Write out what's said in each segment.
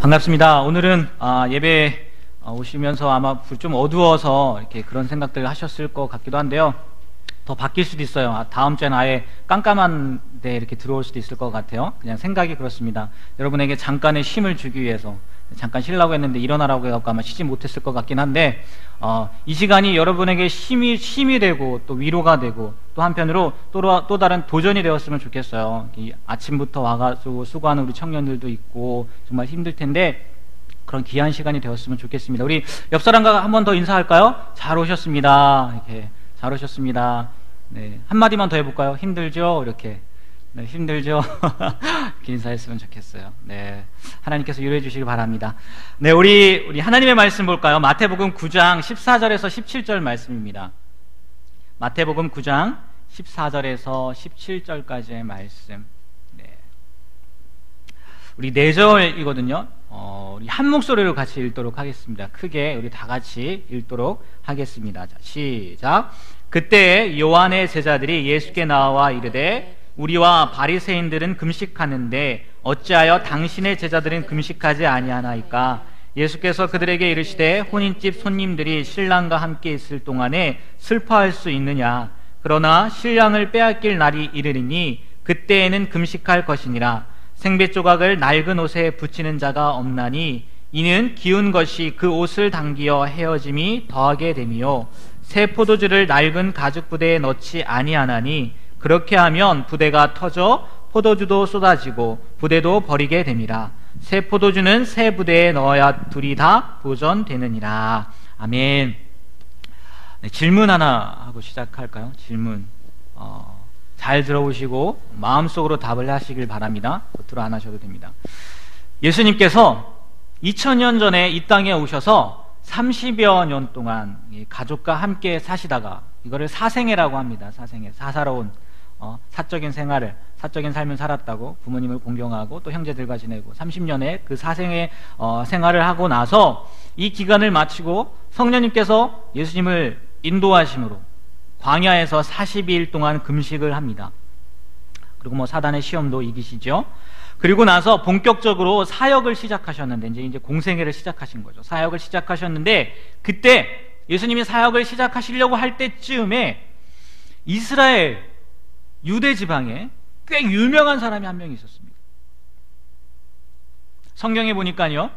반갑습니다. 오늘은 예배 오시면서 아마 좀 어두워서 이렇게 그런 생각들을 하셨을 것 같기도 한데요. 더 바뀔 수도 있어요. 다음 주에는 아예 깜깜한 데 이렇게 들어올 수도 있을 것 같아요. 그냥 생각이 그렇습니다. 여러분에게 잠깐의 쉼을 주기 위해서 잠깐 쉬려고 했는데 일어나라고 해갖고 아마 쉬지 못했을 것 같긴 한데 이 시간이 여러분에게 쉼이 되고 또 위로가 되고 또 한편으로 또 다른 도전이 되었으면 좋겠어요. 아침부터 와가지고 수고하는 우리 청년들도 있고 정말 힘들 텐데 그런 귀한 시간이 되었으면 좋겠습니다. 우리 옆 사람과 한 번 더 인사할까요? 잘 오셨습니다. 이렇게 잘 오셨습니다. 네, 한마디만 더 해볼까요? 힘들죠? 이렇게. 네, 힘들죠? 이렇게 인사했으면 좋겠어요. 네, 하나님께서 위로해 주시기 바랍니다. 네, 우리 하나님의 말씀 볼까요? 마태복음 9장 14절에서 17절 말씀입니다. 마태복음 9장 14절에서 17절까지의 말씀. 네. 우리 4절이거든요. 우리 한 목소리로 같이 읽도록 하겠습니다. 크게 우리 다 같이 읽도록 하겠습니다. 자, 시작. 그때 요한의 제자들이 예수께 나와 이르되 우리와 바리새인들은 금식하는데 어찌하여 당신의 제자들은 금식하지 아니하나이까? 예수께서 그들에게 이르시되 혼인집 손님들이 신랑과 함께 있을 동안에 슬퍼할 수 있느냐? 그러나 신랑을 빼앗길 날이 이르리니 그때에는 금식할 것이니라. 생배 조각을 낡은 옷에 붙이는 자가 없나니 이는 기운 것이 그 옷을 당기어 헤어짐이 더하게 됨이요 새 포도주를 낡은 가죽 부대에 넣지 아니하나니 그렇게 하면 부대가 터져 포도주도 쏟아지고 부대도 버리게 됨이라. 새 포도주는 새 부대에 넣어야 둘이 다 보존되느니라. 아멘. 네, 질문 하나 하고 시작할까요? 질문. 잘 들어보시고 마음속으로 답을 하시길 바랍니다. 겉으로 안 하셔도 됩니다. 예수님께서 2000년 전에 이 땅에 오셔서 30여 년 동안 가족과 함께 사시다가 이거를 사생애라고 합니다. 사생애, 사사로운 사적인 삶을 살았다고 부모님을 공경하고 또 형제들과 지내고 30년의 그 사생애 생활을 하고 나서 이 기간을 마치고 성령님께서 예수님을 인도하심으로 광야에서 42일 동안 금식을 합니다. 그리고 사단의 시험도 이기시죠. 그리고 나서 본격적으로 사역을 시작하셨는데 이제 공생애를 시작하신 거죠. 사역을 시작하셨는데 그때 예수님이 사역을 시작하시려고 할 때쯤에 이스라엘 유대 지방에 꽤 유명한 사람이 한 명 있었습니다. 성경에 보니까요,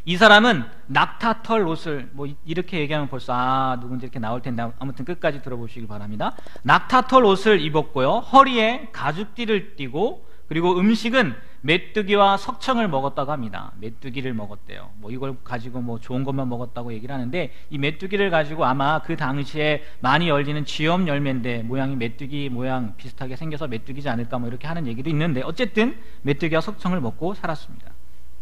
이 사람은 낙타털 옷을 이렇게 얘기하면 벌써 누군지 이렇게 나올 텐데 아무튼 끝까지 들어보시기 바랍니다. 낙타털 옷을 입었고요, 허리에 가죽띠를 띠고 그리고 음식은 메뚜기와 석청을 먹었다고 합니다. 메뚜기를 먹었대요. 이걸 가지고 좋은 것만 먹었다고 얘기를 하는데 이 메뚜기를 가지고 아마 그 당시에 많이 열리는 쥐엄 열매인데 모양이 메뚜기 모양 비슷하게 생겨서 메뚜기지 않을까 이렇게 하는 얘기도 있는데 어쨌든 메뚜기와 석청을 먹고 살았습니다.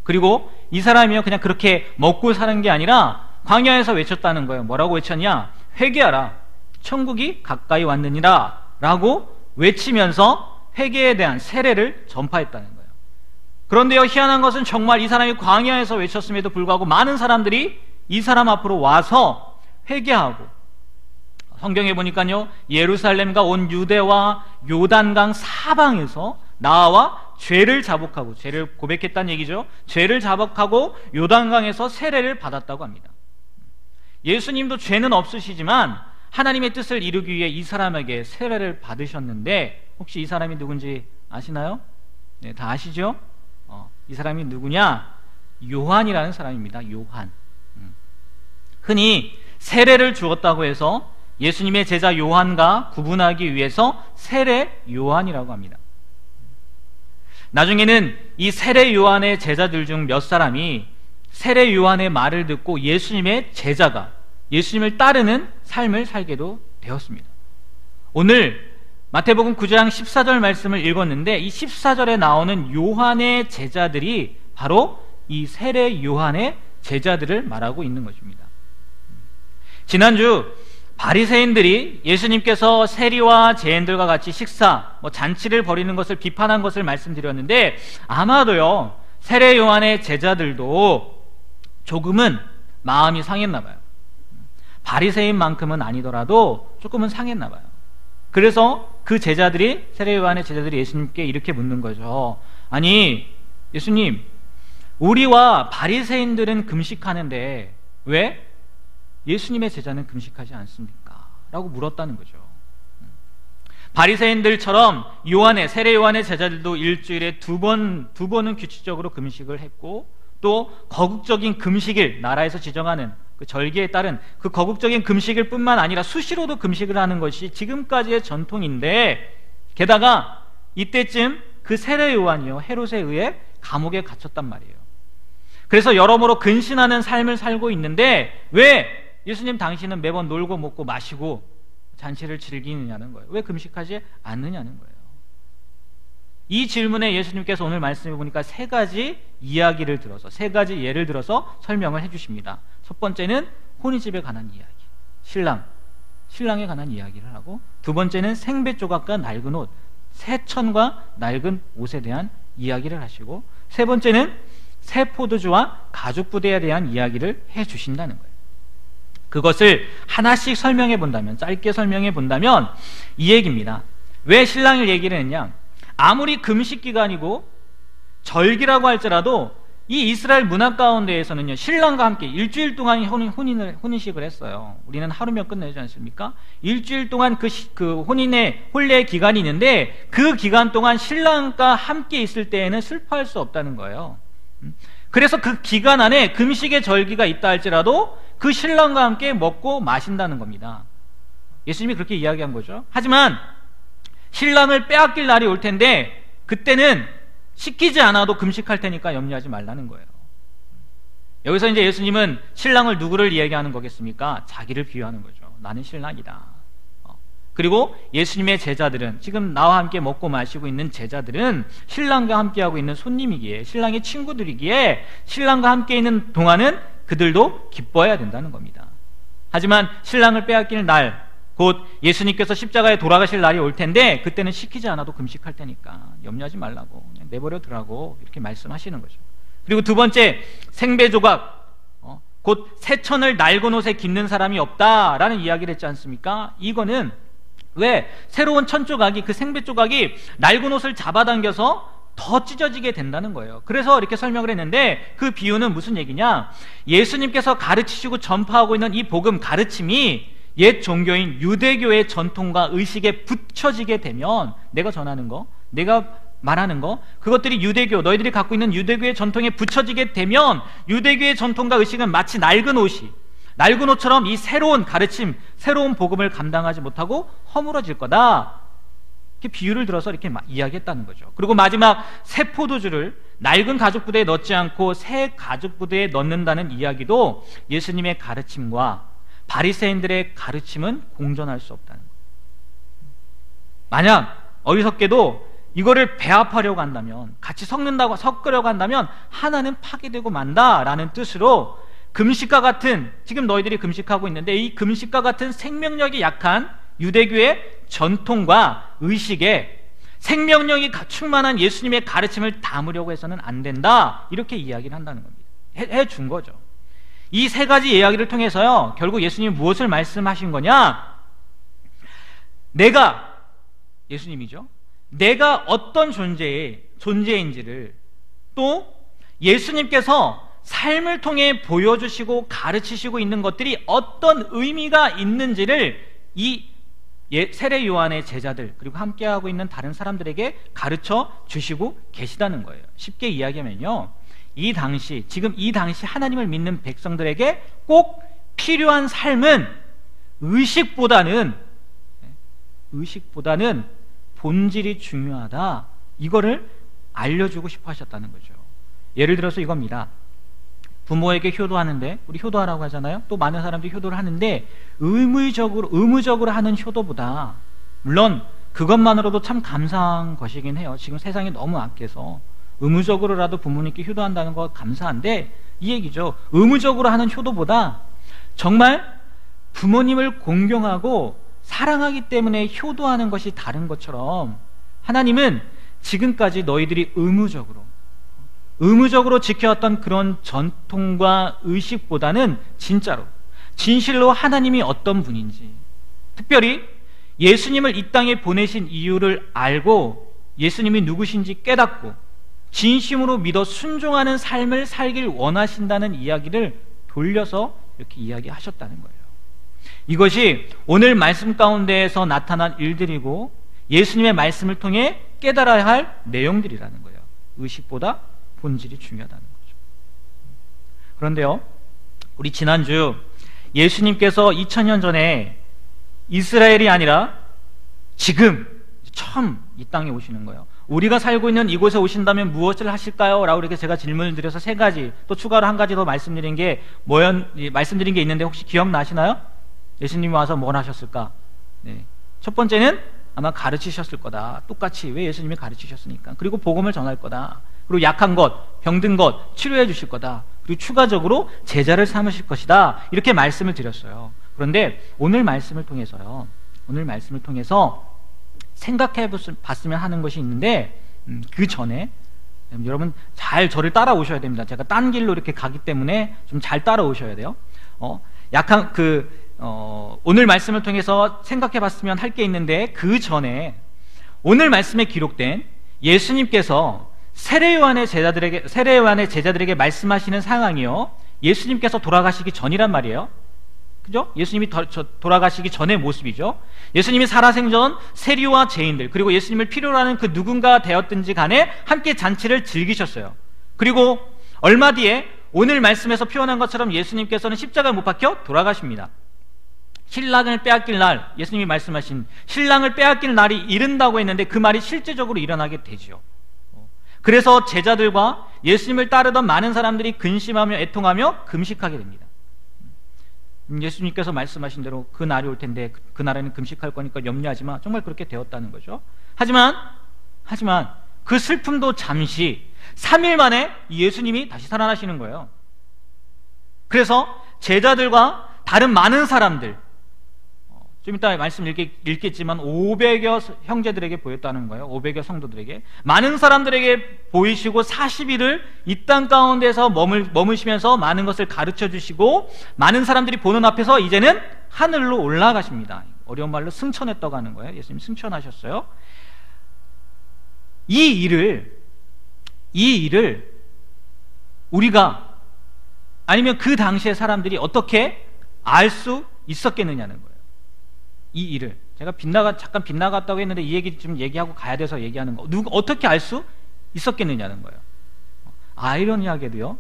그리고 이 사람이요 그냥 그렇게 먹고 사는 게 아니라 광야에서 외쳤다는 거예요. 뭐라고 외쳤냐? 회개하라, 천국이 가까이 왔느니라 라고 외치면서 회개에 대한 세례를 전파했다는 거예요. 그런데요, 희한한 것은 정말 이 사람이 광야에서 외쳤음에도 불구하고 많은 사람들이 이 사람 앞으로 와서 회개하고, 성경에 보니까요, 예루살렘과 온 유대와 요단강 사방에서 나와 죄를 자복하고, 죄를 고백했다는 얘기죠. 죄를 자복하고 요단강에서 세례를 받았다고 합니다. 예수님도 죄는 없으시지만 하나님의 뜻을 이루기 위해 이 사람에게 세례를 받으셨는데 혹시 이 사람이 누군지 아시나요? 네, 다 아시죠? 이 사람이 누구냐? 요한이라는 사람입니다. 요한. 흔히 세례를 주었다고 해서 예수님의 제자 요한과 구분하기 위해서 세례 요한이라고 합니다. 나중에는 이 세례 요한의 제자들 중 몇 사람이 세례 요한의 말을 듣고 예수님의 제자가 예수님을 따르는 삶을 살게도 되었습니다. 오늘 마태복음 9장 14절 말씀을 읽었는데 이 14절에 나오는 요한의 제자들이 바로 이 세례 요한의 제자들을 말하고 있는 것입니다. 지난주 바리새인들이 예수님께서 세리와 죄인들과 같이 식사, 잔치를 벌이는 것을 비판한 것을 말씀드렸는데 아마도요 세례 요한의 제자들도 조금은 마음이 상했나 봐요. 바리새인만큼은 아니더라도 조금은 상했나 봐요. 그래서 그 제자들이, 세례 요한의 제자들이 예수님께 이렇게 묻는 거죠. 아니 예수님, 우리와 바리새인들은 금식하는데 왜 예수님의 제자는 금식하지 않습니까? 라고 물었다는 거죠. 바리새인들처럼 세례 요한의 제자들도 일주일에 두 번은 규칙적으로 금식을 했고, 또 거국적인 금식일, 나라에서 지정하는 그 절기에 따른 그 거국적인 금식일 뿐만 아니라 수시로도 금식을 하는 것이 지금까지의 전통인데, 게다가 이때쯤 그 세례 요한이요, 헤롯에 의해 감옥에 갇혔단 말이에요. 그래서 여러모로 근신하는 삶을 살고 있는데 왜 예수님 당신은 매번 놀고 먹고 마시고 잔치를 즐기느냐는 거예요. 왜 금식하지 않느냐는 거예요. 이 질문에 예수님께서 오늘 말씀해 보니까 세 가지 이야기를 들어서, 세 가지 예를 들어서 설명을 해주십니다. 첫 번째는 혼인집에 관한 이야기, 신랑에 관한 이야기를 하고, 두 번째는 생배 조각과 낡은 옷, 새천과 낡은 옷에 대한 이야기를 하시고, 세 번째는 새 포도주와 가죽 부대에 대한 이야기를 해주신다는 거예요. 그것을 하나씩 설명해 본다면, 짧게 설명해 본다면 이 얘기입니다. 왜 신랑을 얘기를 했냐? 아무리 금식 기간이고 절기라고 할지라도 이 이스라엘 문화 가운데에서는요, 신랑과 함께 일주일 동안 혼인식을 했어요. 우리는 하루면 끝내지 않습니까? 일주일 동안 그 혼례의 기간이 있는데, 그 기간 동안 신랑과 함께 있을 때에는 슬퍼할 수 없다는 거예요. 그래서 그 기간 안에 금식의 절기가 있다 할지라도 그 신랑과 함께 먹고 마신다는 겁니다. 예수님이 그렇게 이야기한 거죠. 하지만 신랑을 빼앗길 날이 올 텐데 그때는 시키지 않아도 금식할 테니까 염려하지 말라는 거예요. 여기서 이제 예수님은 신랑을 누구를 이야기하는 거겠습니까? 자기를 비유하는 거죠. 나는 신랑이다. 그리고 예수님의 제자들은, 지금 나와 함께 먹고 마시고 있는 제자들은 신랑과 함께하고 있는 손님이기에, 신랑의 친구들이기에 신랑과 함께 있는 동안은 그들도 기뻐해야 된다는 겁니다. 하지만 신랑을 빼앗길 날, 곧 예수님께서 십자가에 돌아가실 날이 올 텐데 그때는 시키지 않아도 금식할 테니까 염려하지 말라고, 그냥 내버려 두라고 이렇게 말씀하시는 거죠. 그리고 두 번째, 생배 조각, 곧 새천을 낡은 옷에 깃는 사람이 없다라는 이야기를 했지 않습니까? 이거는 왜 새로운 천 조각이, 그 생배 조각이 낡은 옷을 잡아당겨서 더 찢어지게 된다는 거예요. 그래서 이렇게 설명을 했는데, 그 비유는 무슨 얘기냐? 예수님께서 가르치시고 전파하고 있는 이 복음 가르침이 옛 종교인 유대교의 전통과 의식에 붙여지게 되면, 내가 전하는 거, 내가 말하는 거, 그것들이 유대교, 너희들이 갖고 있는 유대교의 전통에 붙여지게 되면 유대교의 전통과 의식은 마치 낡은 옷처럼 이 새로운 가르침, 새로운 복음을 감당하지 못하고 허물어질 거다. 이렇게 비유를 들어서 이렇게 이야기했다는 거죠. 그리고 마지막, 새 포도주를 낡은 가죽 부대에 넣지 않고 새 가죽 부대에 넣는다는 이야기도 예수님의 가르침과 바리새인들의 가르침은 공존할 수 없다는 거예요. 만약 어리석게도 이거를 배합하려고 한다면, 같이 섞으려고 한다면 하나는 파괴되고 만다라는 뜻으로 금식과 같은, 지금 너희들이 금식하고 있는데 이 금식과 같은 생명력이 약한 유대교의 전통과 의식에 생명력이 충만한 예수님의 가르침을 담으려고 해서는 안 된다, 이렇게 이야기를 한다는 겁니다. 해준 거죠. 이 세 가지 이야기를 통해서요, 결국 예수님이 무엇을 말씀하신 거냐? 예수님이죠, 내가 어떤 존재인지를, 또 예수님께서 삶을 통해 보여주시고 가르치시고 있는 것들이 어떤 의미가 있는지를 이 세례 요한의 제자들, 그리고 함께하고 있는 다른 사람들에게 가르쳐 주시고 계시다는 거예요. 쉽게 이야기하면요, 지금 이 당시 하나님을 믿는 백성들에게 꼭 필요한 삶은 의식보다는 본질이 중요하다, 이거를 알려주고 싶어 하셨다는 거죠. 예를 들어서 이겁니다. 부모에게 효도하는데, 우리 효도하라고 하잖아요. 또 많은 사람들이 효도를 하는데 의무적으로 하는 효도보다, 물론 그것만으로도 참 감사한 것이긴 해요. 지금 세상이 너무 악해서 의무적으로라도 부모님께 효도한다는 거 감사한데, 이 얘기죠. 의무적으로 하는 효도보다 정말 부모님을 공경하고 사랑하기 때문에 효도하는 것이 다른 것처럼, 하나님은 지금까지 너희들이 의무적으로 지켜왔던 그런 전통과 의식보다는 진실로 하나님이 어떤 분인지, 특별히 예수님을 이 땅에 보내신 이유를 알고 예수님이 누구신지 깨닫고 진심으로 믿어 순종하는 삶을 살길 원하신다는 이야기를 돌려서 이렇게 이야기하셨다는 거예요. 이것이 오늘 말씀 가운데에서 나타난 일들이고 예수님의 말씀을 통해 깨달아야 할 내용들이라는 거예요. 의식보다 본질이 중요하다는 거죠. 그런데요, 우리 지난주 예수님께서 2000년 전에 이스라엘이 아니라 지금 처음 이 땅에 오시는 거예요. 우리가 살고 있는 이곳에 오신다면 무엇을 하실까요? 라고 이렇게 제가 질문을 드려서 3가지, 또 추가로 1가지 더 말씀드린 게 있는데 혹시 기억나시나요? 예수님이 와서 뭘 하셨을까? 네. 첫 번째는 아마 가르치셨을 거다. 똑같이 왜 예수님이 가르치셨으니까. 그리고 복음을 전할 거다. 그리고 약한 것, 병든 것 치료해 주실 거다. 그리고 추가적으로 제자를 삼으실 것이다. 이렇게 말씀을 드렸어요. 그런데 오늘 말씀을 통해서 생각해 봤으면 하는 것이 있는데, 그 전에 여러분 잘 저를 따라오셔야 됩니다. 제가 딴 길로 이렇게 가기 때문에 좀 잘 따라오셔야 돼요. 오늘 말씀을 통해서 생각해 봤으면 할 게 있는데, 그 전에 오늘 말씀에 기록된 예수님께서 세례요한의 제자들에게 말씀하시는 상황이요, 예수님께서 돌아가시기 전이란 말이에요. 그죠? 예수님이 돌아가시기 전의 모습이죠. 예수님이 살아생전 세리와 죄인들, 그리고 예수님을 필요로 하는 그 누군가 되었든지 간에 함께 잔치를 즐기셨어요. 그리고 얼마 뒤에 오늘 말씀에서 표현한 것처럼 예수님께서는 십자가에 못 박혀 돌아가십니다. 신랑을 빼앗길 날, 예수님이 말씀하신 신랑을 빼앗길 날이 이른다고 했는데 그 말이 실제적으로 일어나게 되죠. 그래서 제자들과 예수님을 따르던 많은 사람들이 근심하며 애통하며 금식하게 됩니다. 예수님께서 말씀하신 대로 그 날이 올 텐데 그 날에는 금식할 거니까 염려하지 마. 정말 그렇게 되었다는 거죠. 하지만 그 슬픔도 잠시, 3일 만에 예수님이 다시 살아나시는 거예요. 그래서 제자들과 다른 많은 사람들, 좀 이따 말씀 읽겠지만 500여 형제들에게 보였다는 거예요. 500여 성도들에게, 많은 사람들에게 보이시고 40일을 이 땅 가운데서 머무시면서 많은 것을 가르쳐 주시고, 많은 사람들이 보는 앞에서 이제는 하늘로 올라가십니다. 어려운 말로 승천했다고 하는 거예요. 예수님 승천하셨어요. 이 일을 우리가, 아니면 그 당시의 사람들이 어떻게 알 수 있었겠느냐는 거예요. 이 일을 제가 잠깐 빗나갔다고 했는데 이 얘기 좀 얘기하고 가야 돼서 얘기하는 거, 어떻게 알 수 있었겠느냐는 거예요. 아이러니하게도요,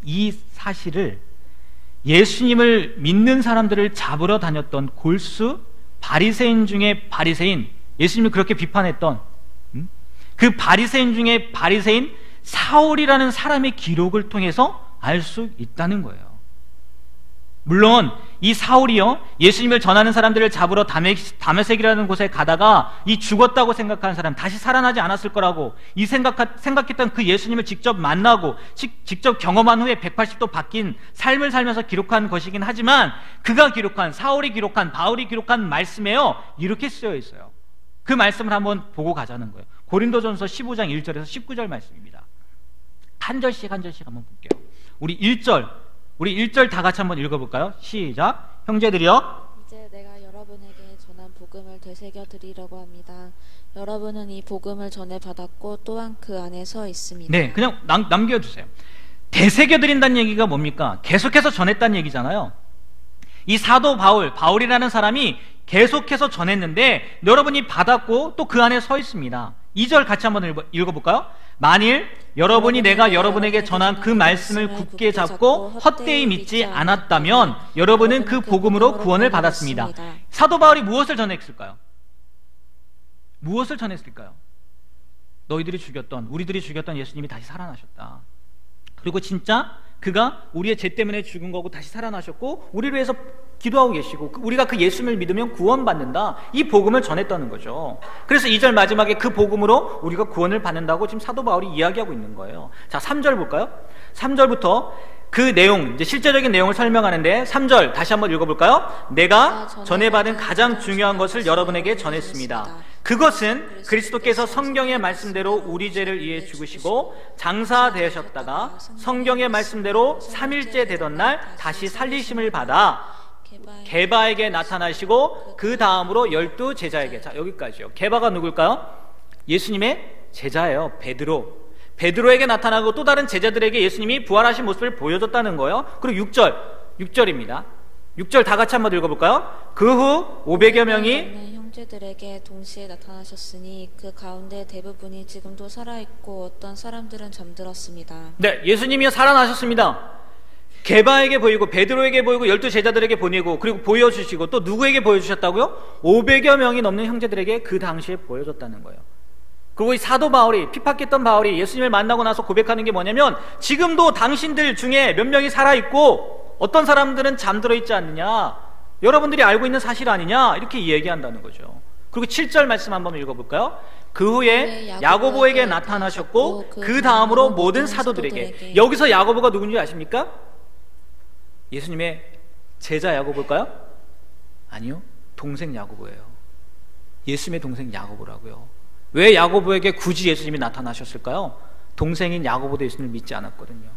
이 사실을 예수님을 믿는 사람들을 잡으러 다녔던 골수 바리새인 중에 바리새인, 예수님을 그렇게 비판했던 그 바리새인 중에 바리새인 사울이라는 사람의 기록을 통해서 알 수 있다는 거예요. 물론 이 사울이요, 예수님을 전하는 사람들을 잡으러 다메섹이라는 곳에 가다가 이 죽었다고 생각하는 사람, 다시 살아나지 않았을 거라고 생각했던 그 예수님을 직접 만나고 직접 경험한 후에 180도 바뀐 삶을 살면서 기록한 것이긴 하지만, 그가 기록한, 사울이 기록한, 바울이 기록한 말씀에요, 이렇게 쓰여 있어요. 그 말씀을 한번 보고 가자는 거예요. 고린도전서 15장 1절에서 19절 말씀입니다. 한 절씩 한번 볼게요. 우리 1절 다 같이 한번 읽어볼까요? 시작. 형제들이여, 이제 내가 여러분에게 전한 복음을 되새겨 드리려고 합니다. 여러분은 이 복음을 전해 받았고 또한 그 안에 서 있습니다. 네, 그냥 남겨주세요. 되새겨 드린다는 얘기가 뭡니까? 계속해서 전했다는 얘기잖아요. 이 사도 바울이라는 사람이 계속해서 전했는데 여러분이 받았고 또 그 안에 서 있습니다. 2절 같이 한번 읽어볼까요? 만일 여러분이 내가 여러분에게 전한 그 말씀을 굳게 잡고 헛되이 믿지 않았다면 여러분은 그 복음으로 구원을 받았습니다. 사도 바울이 무엇을 전했을까요? 우리들이 죽였던 예수님이 다시 살아나셨다. 그리고 진짜 그가 우리의 죄 때문에 죽은 거고 다시 살아나셨고 우리를 위해서 기도하고 계시고 우리가 그 예수님을 믿으면 구원받는다, 이 복음을 전했다는 거죠. 그래서 2절 마지막에 그 복음으로 우리가 구원을 받는다고 지금 사도 바울이 이야기하고 있는 거예요. 자, 3절 볼까요? 3절부터 그 내용, 이제 실제적인 내용을 설명하는데 3절 다시 한번 읽어볼까요? 내가 전해받은 가장 중요한 것을 여러분에게 전했습니다. 그것은 그리스도께서 성경의 말씀대로 우리 죄를 위해 죽으시고 장사되셨다가 성경의 말씀대로 3일째 되던 날 다시 살리심을 받아 게바에게 나타나시고 그 다음으로 12 제자에게. 자, 여기까지요. 게바가 누굴까요? 예수님의 제자예요. 베드로에게 나타나고 또 다른 제자들에게 예수님이 부활하신 모습을 보여줬다는 거예요. 그리고 6절입니다. 6절 다 같이 한번 읽어볼까요? 그 후 500여 명이 형제들에게 동시에 나타나셨으니 그 가운데 대부분이 지금도 살아있고 어떤 사람들은 잠들었습니다. 네, 예수님이 살아나셨습니다. 게바에게 보이고 베드로에게 보이고 12 제자들에게 보내고 그리고 보여주시고 또 누구에게 보여주셨다고요? 500여 명이 넘는 형제들에게 그 당시에 보여줬다는 거예요. 그리고 이 사도 바울이, 핍박했던 바울이 예수님을 만나고 나서 고백하는 게 뭐냐면 지금도 당신들 중에 몇 명이 살아있고 어떤 사람들은 잠들어 있지 않느냐, 여러분들이 알고 있는 사실 아니냐, 이렇게 얘기한다는 거죠. 그리고 7절 말씀 한번 읽어볼까요? 그 후에 야고보에게 나타나셨고 그 다음으로 모든 사도들에게. 여기서 야고보가 누군지 아십니까? 예수님의 제자 야고보일까요? 아니요, 동생 야고보예요. 예수님의 동생 야고보라고요. 왜 야고보에게 굳이 예수님이 나타나셨을까요? 동생인 야고보도 예수님을 믿지 않았거든요.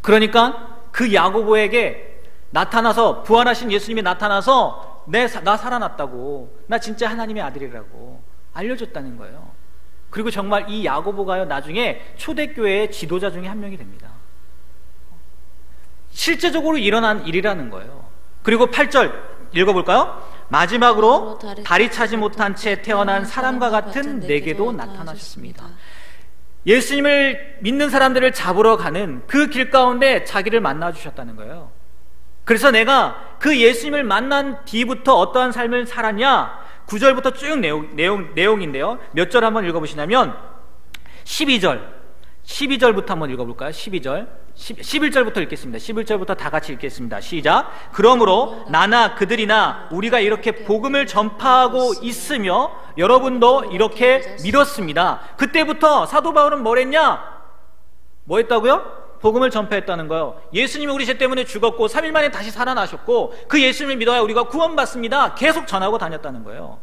그러니까 그 야고보에게 나타나서, 부활하신 예수님이 나타나서 나 살아났다고, 나 진짜 하나님의 아들이라고 알려줬다는 거예요. 그리고 정말 이 야고보가요, 나중에 초대교회의 지도자 중에 한 명이 됩니다. 실제적으로 일어난 일이라는 거예요. 그리고 8절 읽어볼까요? 마지막으로 다리 차지 못한 채 태어난 사람과 같은 내게도 나타나셨습니다. 예수님을 믿는 사람들을 잡으러 가는 그 길 가운데 자기를 만나주셨다는 거예요. 그래서 내가 그 예수님을 만난 뒤부터 어떠한 삶을 살았냐, 9절부터 쭉 내용인데요. 몇 절 한번 읽어보시냐면 12절부터 한번 읽어볼까요? 11절부터 읽겠습니다. 11절부터 다 같이 읽겠습니다. 시작. 그러므로 나나 그들이나 우리가 이렇게 복음을 전파하고 있으며 여러분도 이렇게 믿었습니다. 그때부터 사도 바울은 뭘 했냐? 뭐 했다고요? 복음을 전파했다는 거예요. 예수님이 우리 죄 때문에 죽었고 3일 만에 다시 살아나셨고 그 예수님을 믿어야 우리가 구원받습니다. 계속 전하고 다녔다는 거예요.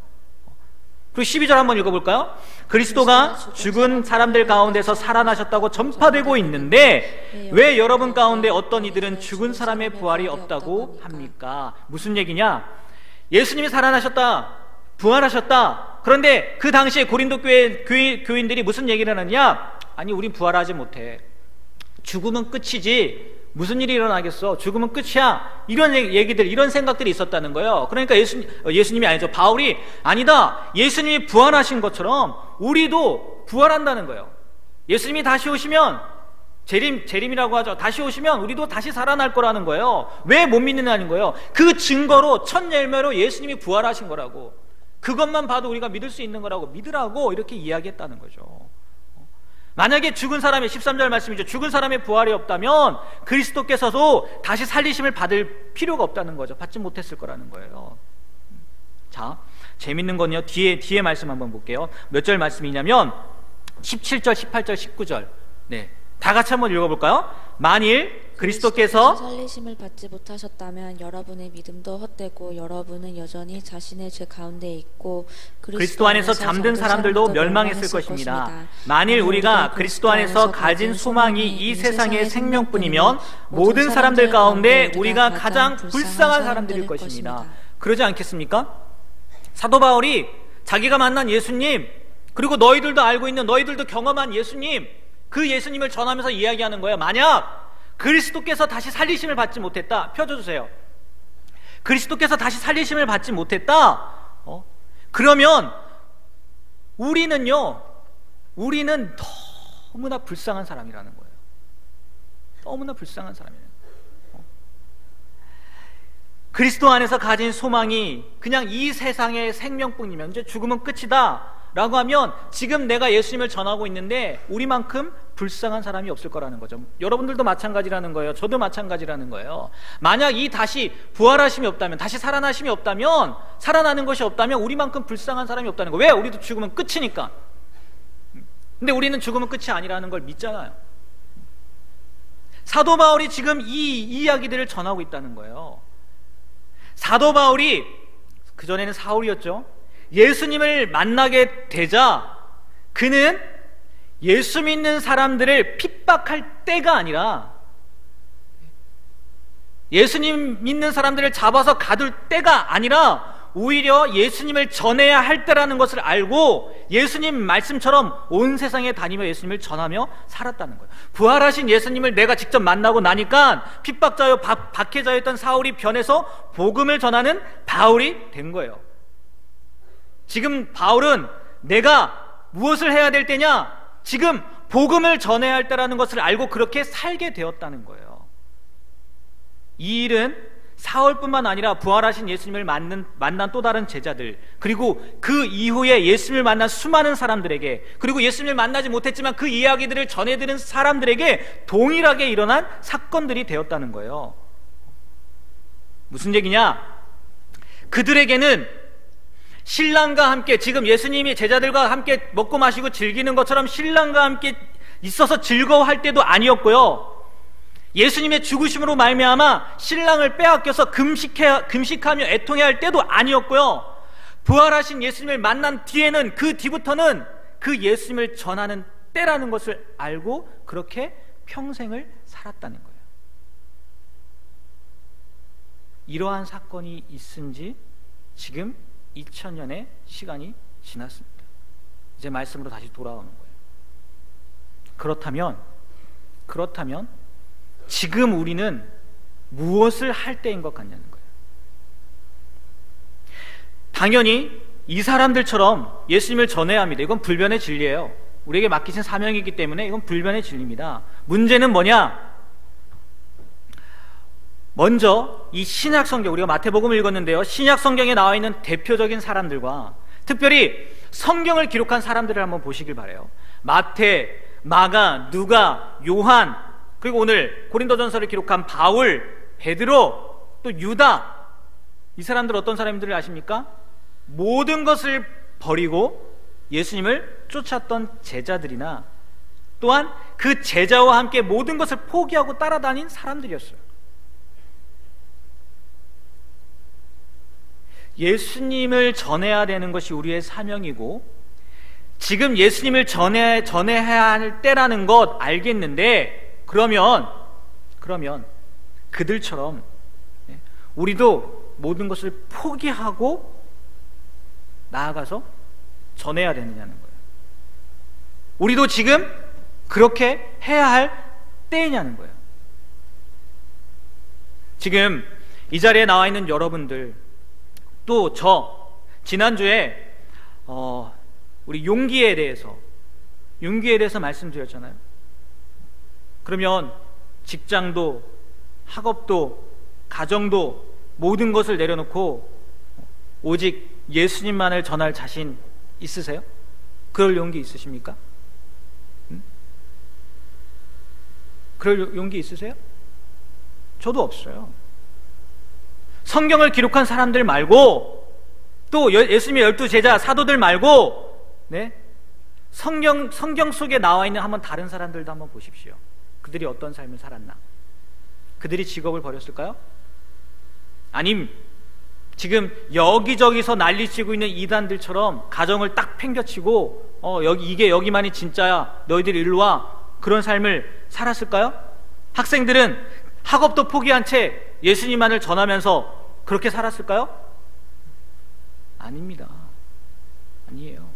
그리고 12절 한번 읽어볼까요? 그리스도가 죽은 사람들 가운데서 살아나셨다고 전파되고 있는데 왜 여러분 가운데 어떤 이들은 죽은 사람의 부활이 없다고 합니까? 무슨 얘기냐? 예수님이 살아나셨다, 부활하셨다. 그런데 그 당시에 고린도 교인들이 무슨 얘기를 하느냐? 아니, 우린 부활하지 못해. 죽으면 끝이지 무슨 일이 일어나겠어? 죽으면 끝이야. 이런 얘기들, 이런 생각들이 있었다는 거예요. 그러니까 예수님이 아니죠. 바울이 아니다, 예수님이 부활하신 것처럼 우리도 부활한다는 거예요. 예수님이 다시 오시면, 재림이라고 하죠. 다시 오시면 우리도 다시 살아날 거라는 거예요. 왜 못 믿느냐는 거예요. 그 증거로, 첫 열매로 예수님이 부활하신 거라고, 그것만 봐도 우리가 믿을 수 있는 거라고, 믿으라고 이렇게 이야기했다는 거죠. 만약에 죽은 사람의, 13절 말씀이죠, 죽은 사람의 부활이 없다면 그리스도께서도 다시 살리심을 받을 필요가 없다는 거죠. 받지 못했을 거라는 거예요. 자, 재밌는 건요, 뒤에 말씀 한번 볼게요. 몇 절 말씀이냐면 17절, 18절, 19절. 네, 다 같이 한번 읽어볼까요? 만일 그리스도께서 살리심을 받지 못하셨다면 여러분의 믿음도 헛되고 여러분은 여전히 자신의 죄 가운데 있고 그리스도 안에서 잠든 사람들도 멸망했을 것입니다. 만일 우리가 그리스도 안에서 가진 소망이 이 세상의 생명뿐이면 모든 사람들 가운데 우리가 가장 불쌍한 사람들일 것입니다. 그러지 않겠습니까? 사도 바울이 자기가 만난 예수님, 그리고 너희들도 알고 있는, 너희들도 경험한 예수님, 그 예수님을 전하면서 이야기하는 거예요. 만약 그리스도께서 다시 살리심을 받지 못했다, 펴줘주세요. 그리스도께서 다시 살리심을 받지 못했다, 그러면 우리는 너무나 불쌍한 사람이라는 거예요. 너무나 불쌍한 사람이에요. 그리스도 안에서 가진 소망이 그냥 이 세상의 생명뿐이면, 이제 죽으면 끝이다 라고 하면 지금 내가 예수님을 전하고 있는데 우리만큼 불쌍한 사람이 없을 거라는 거죠. 여러분들도 마찬가지라는 거예요. 저도 마찬가지라는 거예요. 만약 이 다시 부활하심이 없다면, 다시 살아나심이 없다면, 살아나는 것이 없다면 우리만큼 불쌍한 사람이 없다는 거예요. 왜? 우리도 죽으면 끝이니까. 근데 우리는 죽으면 끝이 아니라는 걸 믿잖아요. 사도 바울이 지금 이 이야기들을 전하고 있다는 거예요. 사도 바울이, 그전에는 사울이었죠, 예수님을 만나게 되자 그는 예수 믿는 사람들을 핍박할 때가 아니라, 예수님 믿는 사람들을 잡아서 가둘 때가 아니라 오히려 예수님을 전해야 할 때라는 것을 알고 예수님 말씀처럼 온 세상에 다니며 예수님을 전하며 살았다는 거예요. 부활하신 예수님을 내가 직접 만나고 나니까 핍박자요 박해자였던 사울이 변해서 복음을 전하는 바울이 된 거예요. 지금 바울은 내가 무엇을 해야 될 때냐? 지금 복음을 전해야 할 때라는 것을 알고 그렇게 살게 되었다는 거예요. 이 일은 사울뿐만 아니라 부활하신 예수님을 만난 또 다른 제자들, 그리고 그 이후에 예수님을 만난 수많은 사람들에게, 그리고 예수님을 만나지 못했지만 그 이야기들을 전해드린 사람들에게 동일하게 일어난 사건들이 되었다는 거예요. 무슨 얘기냐? 그들에게는 신랑과 함께, 지금 예수님이 제자들과 함께 먹고 마시고 즐기는 것처럼 신랑과 함께 있어서 즐거워할 때도 아니었고요, 예수님의 죽으심으로 말미암아 신랑을 빼앗겨서 금식하며 애통해야 할 때도 아니었고요, 부활하신 예수님을 만난 뒤에는, 그 뒤부터는 그 예수님을 전하는 때라는 것을 알고 그렇게 평생을 살았다는 거예요. 이러한 사건이 있은 지 지금 2000년의 시간이 지났습니다. 이제 말씀으로 다시 돌아오는 거예요. 그렇다면 지금 우리는 무엇을 할 때인 것 같냐는 거예요. 당연히 이 사람들처럼 예수님을 전해야 합니다. 이건 불변의 진리예요. 우리에게 맡기신 사명이기 때문에 이건 불변의 진리입니다. 문제는 뭐냐? 먼저 이 신약 성경, 우리가 마태복음을 읽었는데요, 신약 성경에 나와 있는 대표적인 사람들과 특별히 성경을 기록한 사람들을 한번 보시길 바라요. 마태, 마가, 누가, 요한, 그리고 오늘 고린도전서를 기록한 바울, 베드로, 또 유다, 이 사람들 어떤 사람들을 아십니까? 모든 것을 버리고 예수님을 쫓았던 제자들이나 또한 그 제자와 함께 모든 것을 포기하고 따라다닌 사람들이었어요. 예수님을 전해야 되는 것이 우리의 사명이고 지금 예수님을 전해야 할 때라는 것 알겠는데, 그러면 그들처럼 우리도 모든 것을 포기하고 나아가서 전해야 되느냐는 거예요. 우리도 지금 그렇게 해야 할 때이냐는 거예요. 지금 이 자리에 나와 있는 여러분들, 또 지난주에 우리 용기에 대해서 말씀드렸잖아요. 그러면 직장도, 학업도, 가정도 모든 것을 내려놓고 오직 예수님만을 전할 자신 있으세요? 그럴 용기 있으십니까? 그럴 용기 있으세요? 저도 없어요. 성경을 기록한 사람들 말고, 또 예수님의 12제자 사도들 말고, 성경 속에 나와 있는 한번 다른 사람들도 한번 보십시오. 그들이 어떤 삶을 살았나? 그들이 직업을 버렸을까요? 아님 지금 여기저기서 난리치고 있는 이단들처럼 가정을 딱 팽겨치고 이게 여기만이 진짜야, 너희들 일로 와, 그런 삶을 살았을까요? 학생들은 학업도 포기한 채 예수님만을 전하면서 그렇게 살았을까요? 아닙니다. 아니에요.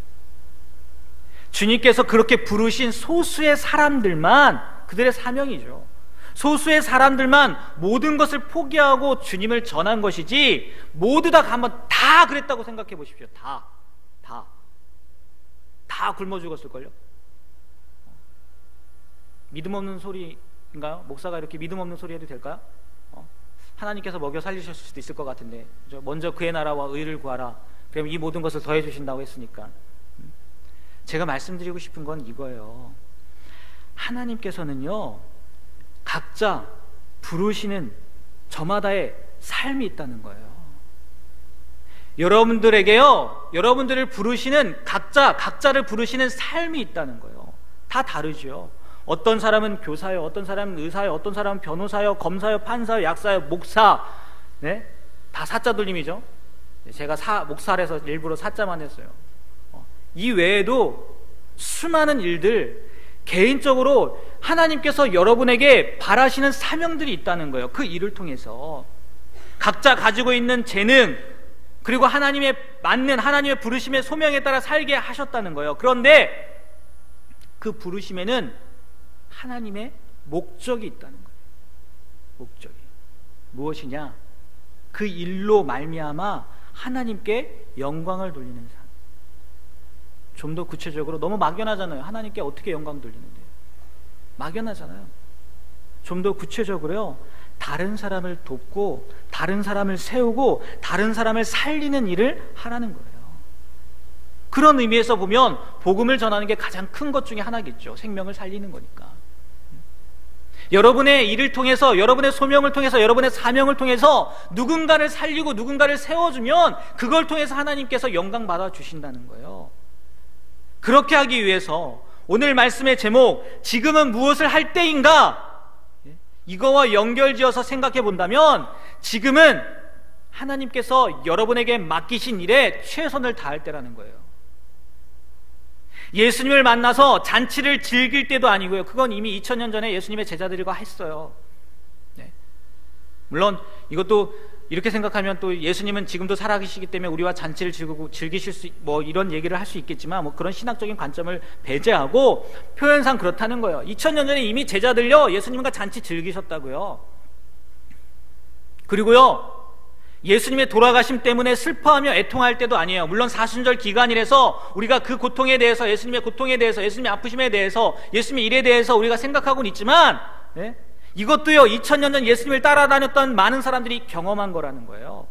주님께서 그렇게 부르신 소수의 사람들만, 그들의 사명이죠. 소수의 사람들만 모든 것을 포기하고 주님을 전한 것이지, 모두 다 한번 다 그랬다고 생각해 보십시오. 다 굶어 죽었을걸요. 믿음 없는 소리인가요? 목사가 이렇게 믿음 없는 소리 해도 될까요? 하나님께서 먹여 살리실 수도 있을 것 같은데, 먼저 그의 나라와 의를 구하라, 그럼 이 모든 것을 더해 주신다고 했으니까. 제가 말씀드리고 싶은 건 이거예요. 하나님께서는요, 각자 부르시는 저마다의 삶이 있다는 거예요. 여러분들을 부르시는 각자를 부르시는 삶이 있다는 거예요. 다 다르죠. 어떤 사람은 교사요, 어떤 사람은 의사요, 어떤 사람은 변호사요, 검사요, 판사요, 약사요, 목사, 다 사자 돌림이죠. 제가 목사라서 일부러 사자만 했어요. 이 외에도 수많은 일들, 개인적으로 하나님께서 여러분에게 바라시는 사명들이 있다는 거예요. 그 일을 통해서 각자 가지고 있는 재능, 그리고 하나님의 맞는 하나님의 부르심의 소명에 따라 살게 하셨다는 거예요. 그런데 그 부르심에는 하나님의 목적이 있다는 거예요. 목적이 무엇이냐? 그 일로 말미암아 하나님께 영광을 돌리는 삶. 좀 더 구체적으로, 너무 막연하잖아요. 하나님께 어떻게 영광 돌리는데? 막연하잖아요. 좀 더 구체적으로요, 다른 사람을 돕고 다른 사람을 세우고 다른 사람을 살리는 일을 하라는 거예요. 그런 의미에서 보면 복음을 전하는 게 가장 큰 것 중에 하나겠죠. 생명을 살리는 거니까. 여러분의 일을 통해서, 여러분의 소명을 통해서, 여러분의 사명을 통해서 누군가를 살리고 누군가를 세워주면 그걸 통해서 하나님께서 영광 받아 주신다는 거예요. 그렇게 하기 위해서 오늘 말씀의 제목, 지금은 무엇을 할 때인가? 이거와 연결지어서 생각해 본다면 지금은 하나님께서 여러분에게 맡기신 일에 최선을 다할 때라는 거예요. 예수님을 만나서 잔치를 즐길 때도 아니고요. 그건 이미 2000년 전에 예수님의 제자들과 했어요. 네. 물론 이것도 이렇게 생각하면 또 예수님은 지금도 살아계시기 때문에 우리와 잔치를 즐기실 수, 뭐 이런 얘기를 할 수 있겠지만, 뭐 그런 신학적인 관점을 배제하고 표현상 그렇다는 거예요. 2000년 전에 이미 제자들요, 예수님과 잔치 즐기셨다고요. 그리고요, 예수님의 돌아가심 때문에 슬퍼하며 애통할 때도 아니에요. 물론 사순절 기간이라서 우리가 그 고통에 대해서, 예수님의 고통에 대해서, 예수님의 아프심에 대해서, 예수님의 일에 대해서 우리가 생각하고는 있지만, 네? 이것도요, 2000년 전 예수님을 따라다녔던 많은 사람들이 경험한 거라는 거예요.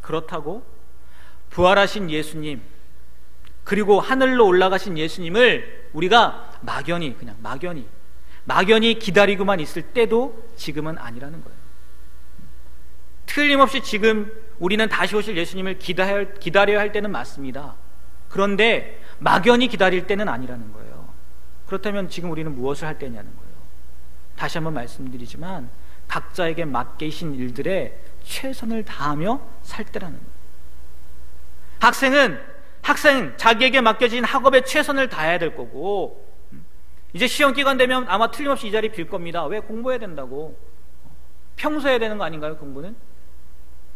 그렇다고 부활하신 예수님, 그리고 하늘로 올라가신 예수님을 우리가 막연히, 그냥 막연히 기다리고만 있을 때도 지금은 아니라는 거예요. 틀림없이 지금 우리는 다시 오실 예수님을 기다려야 할 때는 맞습니다. 그런데 막연히 기다릴 때는 아니라는 거예요. 그렇다면 지금 우리는 무엇을 할 때냐는 거예요. 다시 한번 말씀드리지만 각자에게 맡기신 일들에 최선을 다하며 살 때라는 거예요. 학생 자기에게 맡겨진 학업에 최선을 다해야 될 거고, 이제 시험 기간 되면 아마 틀림없이 이 자리 빌 겁니다. 왜? 공부해야 된다고. 평소 해야 되는 거 아닌가요, 공부는?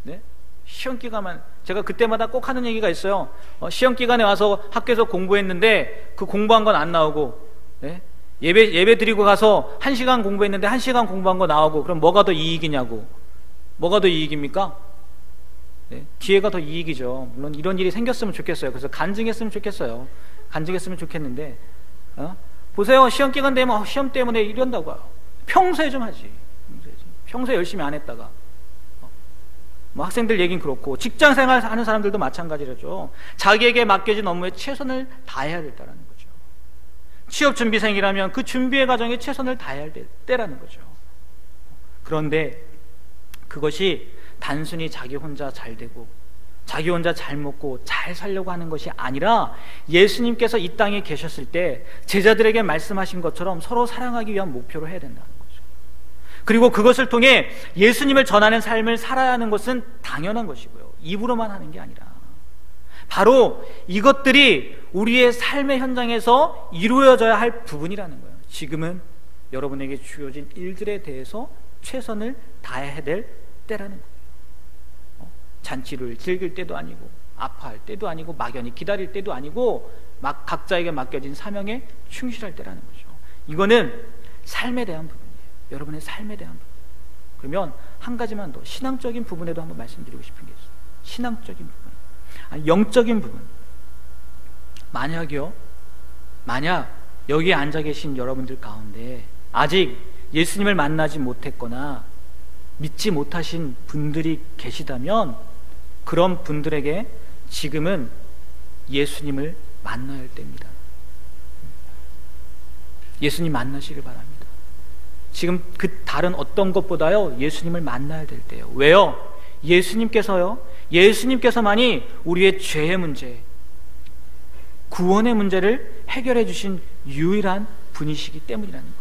네? 시험 기간만, 제가 그때마다 꼭 하는 얘기가 있어요. 시험 기간에 와서 학교에서 공부했는데 그 공부한 건 안 나오고, 네? 예배 드리고 가서 1시간 공부했는데 1시간 공부한 거 나오고, 그럼 뭐가 더 이익이냐고. 뭐가 더 이익입니까? 네? 기회가 더 이익이죠. 물론 이런 일이 생겼으면 좋겠어요. 그래서 간증했으면 좋겠어요. 간증했으면 좋겠는데, 보세요. 시험 기간 되면 시험 때문에 이런다고요. 평소에 좀 하지. 평소에 열심히 안 했다가, 뭐 학생들 얘기는 그렇고 직장 생활 하는 사람들도 마찬가지라죠. 자기에게 맡겨진 업무에 최선을 다해야 된다는 거죠. 취업 준비생이라면 그 준비의 과정에 최선을 다해야 될 때라는 거죠. 그런데 그것이 단순히 자기 혼자 잘 되고 자기 혼자 잘 먹고 잘 살려고 하는 것이 아니라, 예수님께서 이 땅에 계셨을 때 제자들에게 말씀하신 것처럼 서로 사랑하기 위한 목표로 해야 된다는 거죠. 그리고 그것을 통해 예수님을 전하는 삶을 살아야 하는 것은 당연한 것이고요. 입으로만 하는 게 아니라 바로 이것들이 우리의 삶의 현장에서 이루어져야 할 부분이라는 거예요. 지금은 여러분에게 주어진 일들에 대해서 최선을 다해야 될 때라는 거예요. 잔치를 즐길 때도 아니고, 아파할 때도 아니고, 막연히 기다릴 때도 아니고, 막 각자에게 맡겨진 사명에 충실할 때라는 거죠. 이거는 삶에 대한 부분이에요. 여러분의 삶에 대한 부분. 그러면 한 가지만 더, 신앙적인 부분에도 한번 말씀드리고 싶은 게 있어요. 신앙적인 부분, 영적인 부분. 만약 여기에 앉아 계신 여러분들 가운데 아직 예수님을 만나지 못했거나 믿지 못하신 분들이 계시다면, 그런 분들에게 지금은 예수님을 만나야 할 때입니다. 예수님 만나시길 바랍니다. 지금 그 다른 어떤 것보다요, 예수님을 만나야 될 때예요. 왜요? 예수님께서만이 우리의 죄의 문제, 구원의 문제를 해결해 주신 유일한 분이시기 때문이라는 거예요.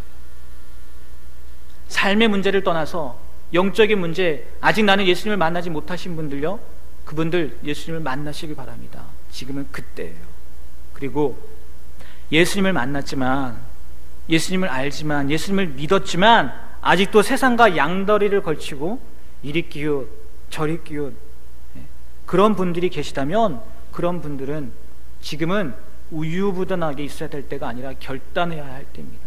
삶의 문제를 떠나서 영적인 문제, 아직 나는 예수님을 만나지 못하신 분들요, 그분들 예수님을 만나시길 바랍니다. 지금은 그때예요. 그리고 예수님을 만났지만, 예수님을 알지만, 예수님을 믿었지만 아직도 세상과 양다리를 걸치고 이리 기웃 저리 끼운 그런 분들이 계시다면 그런 분들은 지금은 우유부단하게 있어야 될 때가 아니라 결단해야 할 때입니다.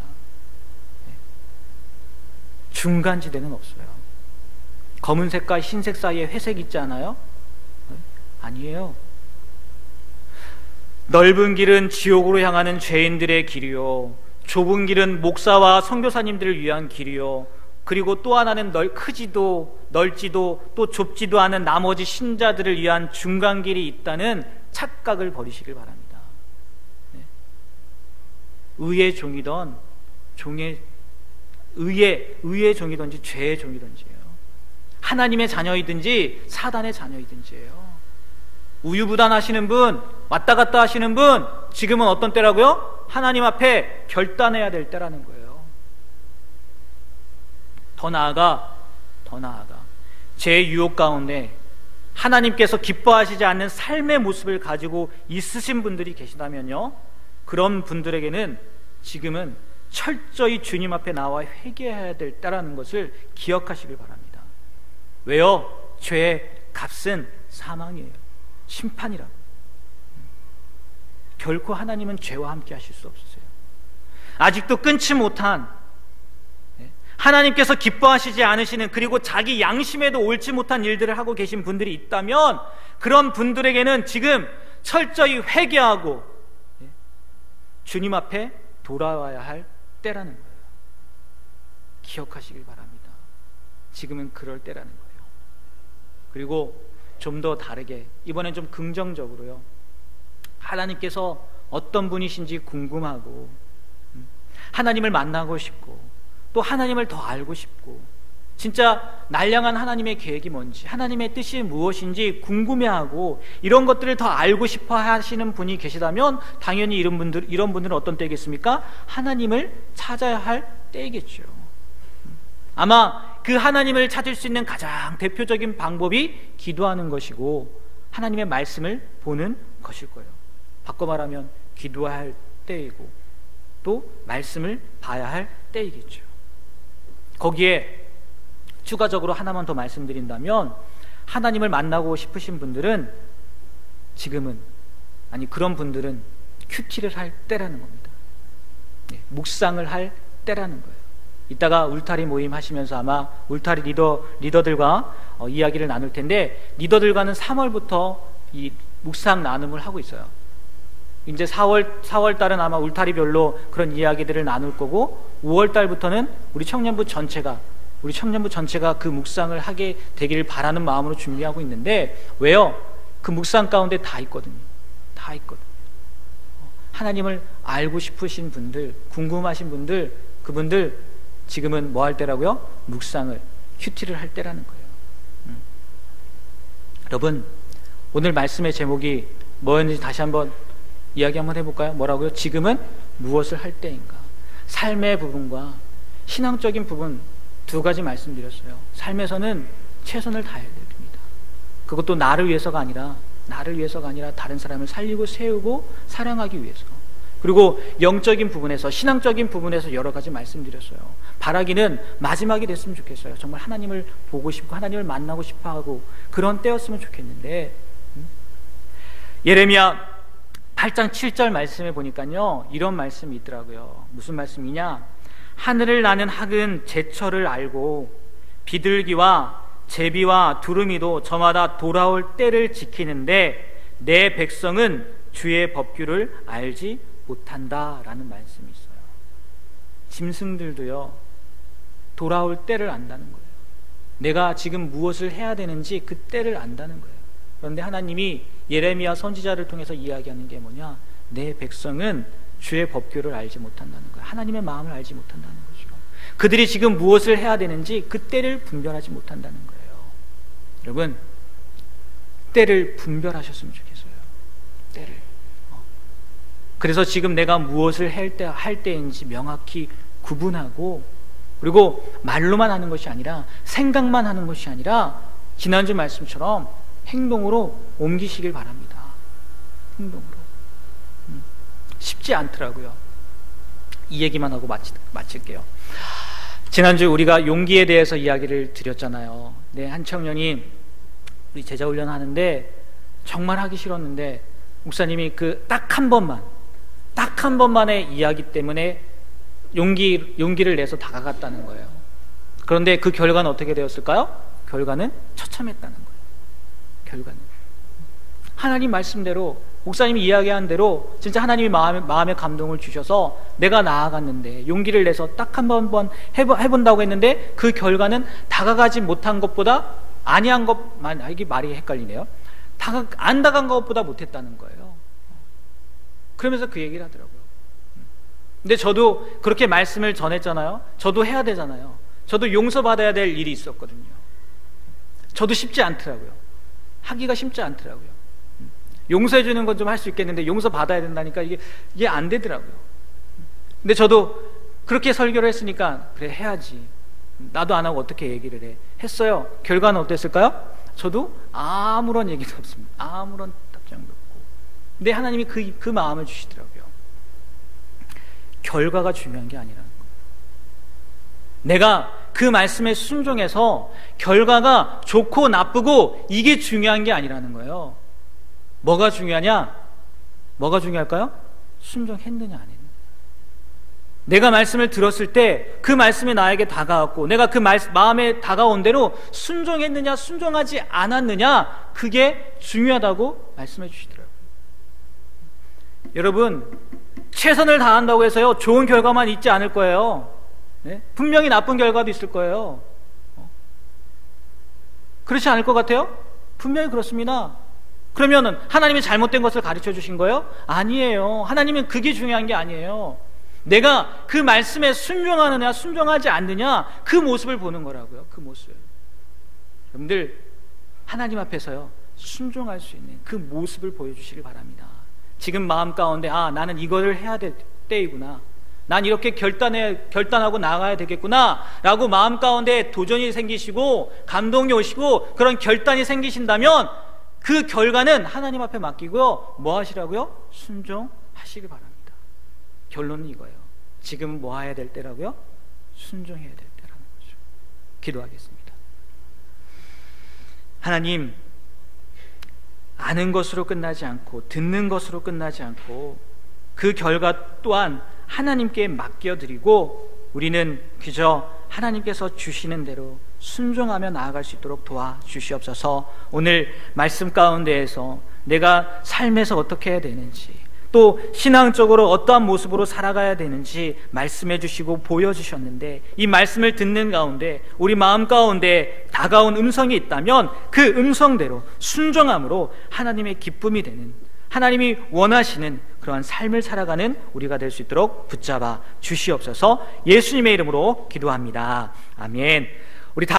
중간지대는 없어요. 검은색과 흰색 사이에 회색 있지 않아요? 아니에요. 넓은 길은 지옥으로 향하는 죄인들의 길이요, 좁은 길은 목사와 선교사님들을 위한 길이요, 그리고 또 하나는 크지도 넓지도 또 좁지도 않은 나머지 신자들을 위한 중간길이 있다는 착각을 버리시길 바랍니다. 의의 종이던 의의 종이든지 죄의 종이든지예요. 하나님의 자녀이든지 사단의 자녀이든지예요. 우유부단하시는 분, 왔다 갔다 하시는 분, 지금은 어떤 때라고요? 하나님 앞에 결단해야 될 때라는 거예요. 더 나아가 제 유혹 가운데 하나님께서 기뻐하시지 않는 삶의 모습을 가지고 있으신 분들이 계시다면요, 그런 분들에게는 지금은 철저히 주님 앞에 나와 회개해야 될 때라는 것을 기억하시길 바랍니다. 왜요? 죄의 값은 사망이에요. 심판이라고. 결코 하나님은 죄와 함께 하실 수 없으세요. 아직도 끊지 못한, 하나님께서 기뻐하시지 않으시는, 그리고 자기 양심에도 옳지 못한 일들을 하고 계신 분들이 있다면 그런 분들에게는 지금 철저히 회개하고 주님 앞에 돌아와야 할 때라는 거예요. 기억하시길 바랍니다. 지금은 그럴 때라는 거예요. 그리고 좀 더 다르게, 이번엔 좀 긍정적으로요, 하나님께서 어떤 분이신지 궁금하고 하나님을 만나고 싶고 또 하나님을 더 알고 싶고 진짜 날량한 하나님의 계획이 뭔지, 하나님의 뜻이 무엇인지 궁금해하고 이런 것들을 더 알고 싶어 하시는 분이 계시다면 당연히 이런 분들은 어떤 때겠습니까? 하나님을 찾아야 할 때이겠죠. 아마 그 하나님을 찾을 수 있는 가장 대표적인 방법이 기도하는 것이고 하나님의 말씀을 보는 것일 거예요. 바꿔 말하면 기도할 때이고 또 말씀을 봐야 할 때이겠죠. 거기에 추가적으로 하나만 더 말씀드린다면, 하나님을 만나고 싶으신 분들은 지금은, 아니 그런 분들은 큐티를 할 때라는 겁니다. 묵상을 할 때라는 거예요. 이따가 울타리 모임 하시면서 아마 울타리 리더들과 이야기를 나눌 텐데, 리더들과는 3월부터 이 묵상 나눔을 하고 있어요. 이제 4월 달은 아마 울타리별로 그런 이야기들을 나눌 거고, 5월 달부터는 우리 청년부 전체가 그 묵상을 하게 되기를 바라는 마음으로 준비하고 있는데, 왜요? 그 묵상 가운데 다 있거든요. 하나님을 알고 싶으신 분들, 궁금하신 분들, 그분들 지금은 뭐 할 때라고요? 묵상을, 큐티를 할 때라는 거예요. 여러분, 오늘 말씀의 제목이 뭐였는지 다시 한번 이야기 한번 해볼까요? 뭐라고요? 지금은 무엇을 할 때인가? 삶의 부분과 신앙적인 부분 두 가지 말씀드렸어요. 삶에서는 최선을 다해야 됩니다. 그것도 나를 위해서가 아니라 다른 사람을 살리고 세우고 사랑하기 위해서. 그리고 영적인 부분에서, 신앙적인 부분에서 여러 가지 말씀드렸어요. 바라기는 마지막이 됐으면 좋겠어요. 정말 하나님을 보고 싶고 하나님을 만나고 싶어하고 그런 때였으면 좋겠는데, 예레미야 8장 7절 말씀에 보니까요, 이런 말씀이 있더라고요. 무슨 말씀이냐? 하늘을 나는 학은 제철을 알고 비둘기와 제비와 두루미도 저마다 돌아올 때를 지키는데 내 백성은 주의 법규를 알지 못한다 라는 말씀이 있어요. 짐승들도요, 돌아올 때를 안다는 거예요. 내가 지금 무엇을 해야 되는지 그 때를 안다는 거예요. 그런데 하나님이 예레미야 선지자를 통해서 이야기하는 게 뭐냐? 내 백성은 주의 법규를 알지 못한다는 거예요. 하나님의 마음을 알지 못한다는 거죠. 그들이 지금 무엇을 해야 되는지 그 때를 분별하지 못한다는 거예요. 여러분, 때를 분별하셨으면 좋겠어요. 때를. 그래서 지금 내가 무엇을 할 때인지 명확히 구분하고, 그리고 말로만 하는 것이 아니라, 생각만 하는 것이 아니라 지난주 말씀처럼 행동으로 옮기시길 바랍니다. 행동으로. 쉽지 않더라고요. 이 얘기만 하고 마칠게요. 지난주 우리가 용기에 대해서 이야기를 드렸잖아요. 한 청년이 우리 제자 훈련 하는데 정말 하기 싫었는데 목사님이 그 딱 한 번만의 이야기 때문에 용기를 내서 다가갔다는 거예요. 그런데 그 결과는 어떻게 되었을까요? 결과는 처참했다는 거예요. 결과는 하나님 말씀대로, 목사님이 이야기한 대로 진짜 하나님이 마음에 감동을 주셔서 내가 나아갔는데, 용기를 내서 딱 한 번 해본다고 했는데 그 결과는 다가가지 못한 것보다 아니한 것만, 이게 말이 헷갈리네요. 안 다가간 것보다 못했다는 거예요. 그러면서 그 얘기를 하더라고요. 근데 저도 그렇게 말씀을 전했잖아요. 저도 해야 되잖아요. 저도 용서받아야 될 일이 있었거든요. 저도 쉽지 않더라고요. 하기가 쉽지 않더라고요. 용서해 주는 건 좀 할 수 있겠는데 용서받아야 된다니까 이게 안 되더라고요. 근데 저도 그렇게 설교를 했으니까 그래, 해야지. 나도 안 하고 어떻게 얘기를 해. 했어요. 결과는 어땠을까요? 저도 아무런 얘기도 없습니다. 아무런 답장도 없고. 근데 하나님이 그 마음을 주시더라고요. 결과가 중요한 게 아니라는 거예요. 내가 그 말씀에 순종해서 결과가 좋고 나쁘고 이게 중요한 게 아니라는 거예요. 뭐가 중요하냐? 뭐가 중요할까요? 순종했느냐 안 했느냐. 내가 말씀을 들었을 때 그 말씀이 나에게 다가왔고 내가 그 마음에 다가온 대로 순종했느냐 순종하지 않았느냐, 그게 중요하다고 말씀해 주시더라고요. 여러분, 최선을 다한다고 해서요 좋은 결과만 있지 않을 거예요. 네? 분명히 나쁜 결과도 있을 거예요. 그렇지 않을 것 같아요? 분명히 그렇습니다. 그러면은 하나님이 잘못된 것을 가르쳐 주신 거예요? 아니에요. 하나님은 그게 중요한 게 아니에요. 내가 그 말씀에 순종하느냐 순종하지 않느냐, 그 모습을 보는 거라고요. 그 모습. 여러분들, 하나님 앞에서요 순종할 수 있는 그 모습을 보여주시길 바랍니다. 지금 마음 가운데 나는 이거를 해야 될 때이구나, 난 이렇게 결단하고 나가야 되겠구나 라고 마음 가운데 도전이 생기시고 감동이 오시고 그런 결단이 생기신다면 그 결과는 하나님 앞에 맡기고요 뭐 하시라고요? 순종하시길 바랍니다. 결론은 이거예요. 지금은 뭐 해야 될 때라고요? 순종해야 될 때라는 거죠. 기도하겠습니다. 하나님, 아는 것으로 끝나지 않고 듣는 것으로 끝나지 않고 그 결과 또한 하나님께 맡겨드리고 우리는 그저 하나님께서 주시는 대로 순종하며 나아갈 수 있도록 도와주시옵소서. 오늘 말씀 가운데에서 내가 삶에서 어떻게 해야 되는지, 또 신앙적으로 어떠한 모습으로 살아가야 되는지 말씀해 주시고 보여주셨는데, 이 말씀을 듣는 가운데 우리 마음 가운데 다가온 음성이 있다면 그 음성대로 순종함으로 하나님의 기쁨이 되는, 하나님이 원하시는 그러한 삶을 살아가는 우리가 될 수 있도록 붙잡아 주시옵소서. 예수님의 이름으로 기도합니다. 아멘. 우리 다